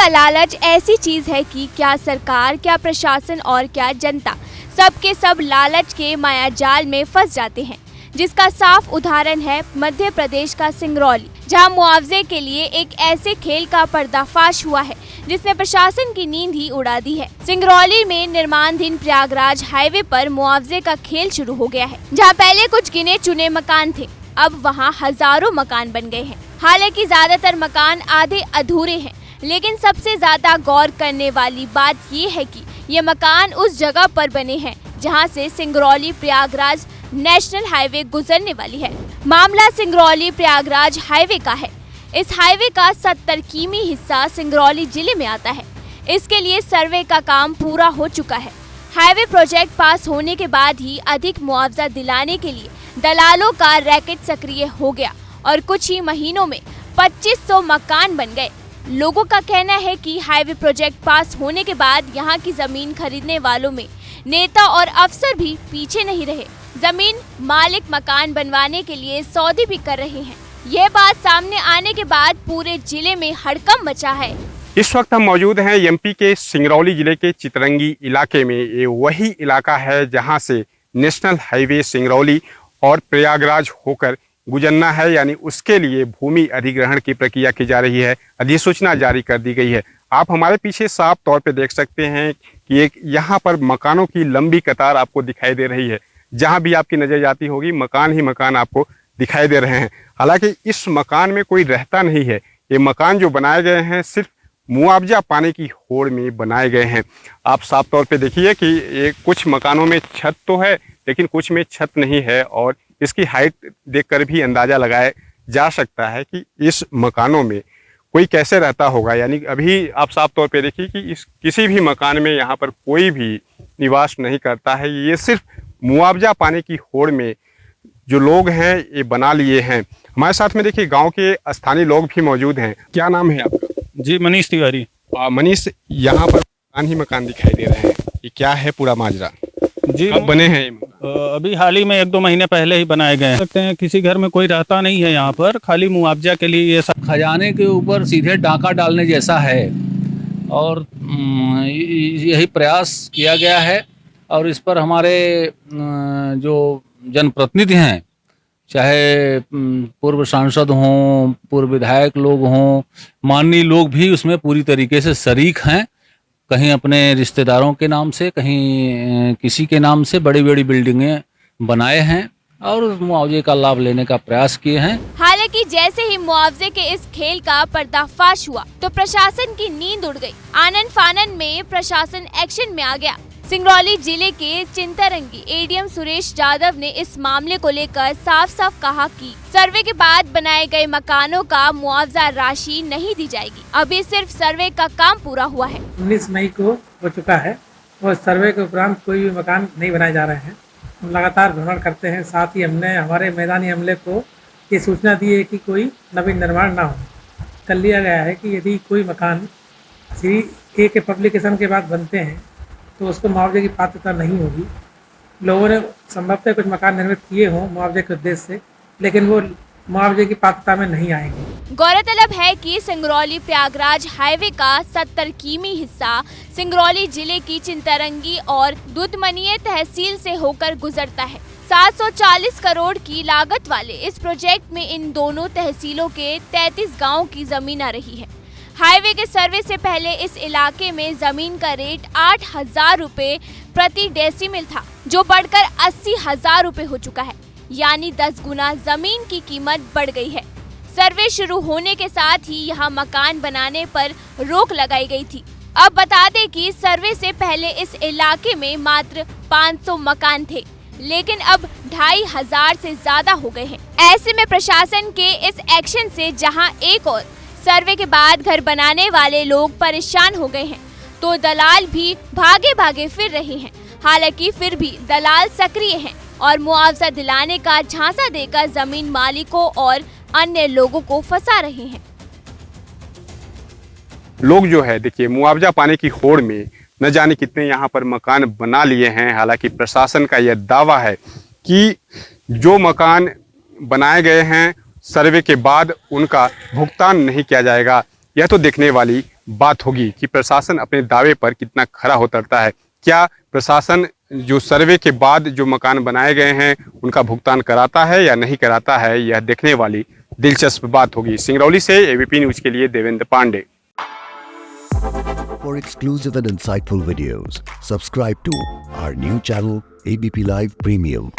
का लालच ऐसी चीज है कि क्या सरकार, क्या प्रशासन और क्या जनता सबके सब लालच के मायाजाल में फंस जाते हैं, जिसका साफ उदाहरण है मध्य प्रदेश का सिंगरौली, जहां मुआवजे के लिए एक ऐसे खेल का पर्दाफाश हुआ है जिसने प्रशासन की नींद ही उड़ा दी है। सिंगरौली में निर्माणाधीन प्रयागराज हाईवे पर मुआवजे का खेल शुरू हो गया है, जहां पहले कुछ गिने चुने मकान थे, अब वहां हजारों मकान बन गए हैं। हालांकि ज्यादातर मकान आधे अधूरे हैं, लेकिन सबसे ज्यादा गौर करने वाली बात ये है कि ये मकान उस जगह पर बने हैं जहां से सिंगरौली प्रयागराज नेशनल हाईवे गुजरने वाली है। मामला सिंगरौली प्रयागराज हाईवे का है। इस हाईवे का 70 किमी हिस्सा सिंगरौली जिले में आता है। इसके लिए सर्वे का काम पूरा हो चुका है। हाईवे प्रोजेक्ट पास होने के बाद ही अधिक मुआवजा दिलाने के लिए दलालों का रैकेट सक्रिय हो गया और कुछ ही महीनों में 2500 मकान बन गए। लोगों का कहना है कि हाईवे प्रोजेक्ट पास होने के बाद यहाँ की जमीन खरीदने वालों में नेता और अफसर भी पीछे नहीं रहे। जमीन मालिक मकान बनवाने के लिए सौदे भी कर रहे हैं। यह बात सामने आने के बाद पूरे जिले में हड़कंप मचा है। इस वक्त हम मौजूद हैं एमपी के सिंगरौली जिले के चितरंगी इलाके में। ये वही इलाका है जहां से नेशनल हाईवे सिंगरौली और प्रयागराज होकर गुजरना है, यानी उसके लिए भूमि अधिग्रहण की प्रक्रिया की जा रही है। अधिसूचना जारी कर दी गई है। आप हमारे पीछे साफ तौर पे देख सकते हैं कि एक यहाँ पर मकानों की लंबी कतार आपको दिखाई दे रही है। जहाँ भी आपकी नजर जाती होगी मकान ही मकान आपको दिखाई दे रहे हैं। हालांकि इस मकान में कोई रहता नहीं है। ये मकान जो बनाए गए हैं सिर्फ मुआवजा पाने की होड़ में बनाए गए हैं। आप साफ तौर पे देखिए कि ये कुछ मकानों में छत तो है, लेकिन कुछ में छत नहीं है, और इसकी हाइट देखकर भी अंदाज़ा लगाया जा सकता है कि इस मकानों में कोई कैसे रहता होगा। यानी अभी आप साफ तौर पे देखिए कि इस किसी भी मकान में यहाँ पर कोई भी निवास नहीं करता है। ये सिर्फ मुआवजा पाने की होड़ में जो लोग हैं ये बना लिए हैं। हमारे साथ में देखिए गांव के स्थानीय लोग भी मौजूद हैं। क्या नाम है आपका? जी मनीष तिवारी। मनीष, यहाँ पर मकान ही मकान दिखाई दे रहे हैं, ये क्या है पूरा माजरा? जी कब बने हैं? अभी हाल ही में 1-2 महीने पहले ही बनाए गए हैं। सकते हैं किसी घर में कोई रहता नहीं है यहाँ पर, खाली मुआवजा के लिए ये सब खजाने के ऊपर सीधे डाका डालने जैसा है, और यही प्रयास किया गया है। और इस पर हमारे जो जनप्रतिनिधि हैं, चाहे पूर्व सांसद हों, पूर्व विधायक लोग हों, माननीय लोग भी उसमें पूरी तरीके से शरीक हैं। कहीं अपने रिश्तेदारों के नाम से, कहीं किसी के नाम से बड़ी बड़ी बिल्डिंगें बनाए हैं और उस मुआवजे का लाभ लेने का प्रयास किए हैं। हालांकि जैसे ही मुआवजे के इस खेल का पर्दाफाश हुआ तो प्रशासन की नींद उड़ गई। आनन फानन में प्रशासन एक्शन में आ गया। सिंगरौली जिले के चिंतरंगी एडीएम सुरेश यादव ने इस मामले को लेकर साफ साफ कहा कि सर्वे के बाद बनाए गए मकानों का मुआवजा राशि नहीं दी जाएगी। अभी सिर्फ सर्वे का काम पूरा हुआ है। 19 मई को हो चुका है और सर्वे के उपरांत कोई भी मकान नहीं बनाए जा रहे हैं। हम लगातार भ्रमण करते हैं। साथ ही हमने हमारे मैदानी अमले को ये सूचना दी है कि कोई नवीन निर्माण ना हो। कर लिया गया है कि यदि कोई मकान श्री ए के पब्लिकेशन के बाद बनते हैं तो उसको मुआवजे की पात्रता नहीं होगी। लोगों ने संभवतः कुछ मकान निर्मित किए हों मुआवजे के उद्देश्य से, लेकिन वो मुआवजे की पात्रता में नहीं आएंगे। गौरतलब है कि सिंगरौली प्रयागराज हाईवे का 70 किमी हिस्सा सिंगरौली जिले की चिंतरंगी और दुधमनिया तहसील से होकर गुजरता है। 740 करोड़ की लागत वाले इस प्रोजेक्ट में इन दोनों तहसीलों के 33 गाँव की जमीन आ रही है। हाईवे के सर्वे से पहले इस इलाके में जमीन का रेट 8,000 रुपए प्रति डेसिमल था, जो बढ़कर 80,000 रुपए हो चुका है। यानी 10 गुना जमीन की कीमत बढ़ गई है। सर्वे शुरू होने के साथ ही यहाँ मकान बनाने पर रोक लगाई गई थी। अब बता दें कि सर्वे से पहले इस इलाके में मात्र 500 मकान थे, लेकिन अब 2,500 से ज्यादा हो गए हैं। ऐसे में प्रशासन के इस एक्शन से जहाँ एक और सर्वे के बाद घर बनाने वाले लोग परेशान हो गए हैं, तो दलाल भी भागे भागे फिर रहे हैं। हालांकि फिर भी दलाल सक्रिय हैं और मुआवजा दिलाने का झांसा देकर जमीन मालिकों और अन्य लोगों को फंसा रहे हैं। लोग जो है देखिए मुआवजा पाने की होड़ में न जाने कितने यहाँ पर मकान बना लिए हैं। हालांकि प्रशासन का यह दावा है कि जो मकान बनाए गए हैं सर्वे के बाद उनका भुगतान नहीं किया जाएगा। यह तो देखने वाली बात होगी कि प्रशासन अपने दावे पर कितना खरा उतरता है। क्या प्रशासन जो सर्वे के बाद जो मकान बनाए गए हैं उनका भुगतान कराता है या नहीं कराता है, यह देखने वाली दिलचस्प बात होगी। सिंगरौली से एबीपी न्यूज के लिए Devendra Pandey. For exclusive and insightful videos, subscribe to our new channel ABP Live Premium.